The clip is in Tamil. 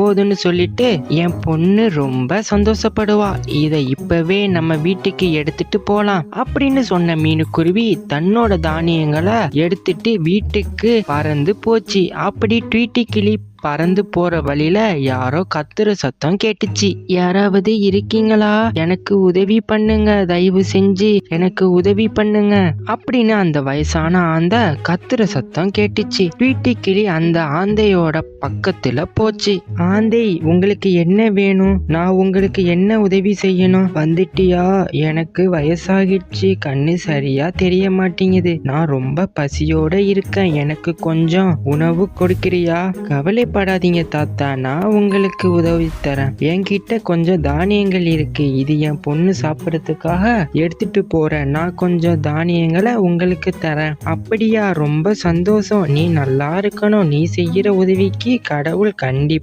போகுதுன்னு சொல்லிட்டு என் பொண்ணு ரொம்ப சந்தோஷப்படுவா. இதை இப்பவே நம்ம வீட்டுக்கு எடுத்துட்டு போலாம் அப்படின்னு சொன்ன மீனுக்குருவி தன்னோட தானியங்களை எடுத்துட்டு வீட்டுக்கு பறந்து போச்சு. அப்படி ட்வீட்டி கிளி பறந்து போற வழியில யாரோ கத்துற சத்தம் கேட்டுச்சு. யாராவது இருக்கீங்களா? எனக்கு உதவி பண்ணுங்க, தயவு செஞ்சு எனக்கு உதவி பண்ணுங்க அப்படின்னு அந்த வயசான ஆந்த கத்துற சத்தம் கேட்டுச்சு. ட்வீட்டி கிளி அந்த ஆந்தையோட பக்கத்துல போச்சு. ஆந்தை, உங்களுக்கு என்ன வேணும்? நான் உங்களுக்கு என்ன உதவி செய்யணும்? வந்துட்டியா? எனக்கு வயசாகிடுச்சு, கண்ணு சரியா தெரிய மாட்டேங்குது, நான் ரொம்ப பசியோட இருக்கேன், எனக்கு கொஞ்சம் உணவு கொடுக்கிறியா? கவலைப்படாதீங்க தாத்தா, நான் உங்களுக்கு உதவி தரேன். என்கிட்ட கொஞ்சம் தானியங்கள் இருக்கு, இது என் பொண்ணு சாப்பிட்றதுக்காக எடுத்துட்டு போறேன், நான் கொஞ்சம் தானியங்களை உங்களுக்கு தரேன். அப்படியா? ரொம்ப சந்தோஷம், நீ நல்லா இருக்கணும், நீ செய்யற உதவிக்கு கடவுள் கண்டிப்பா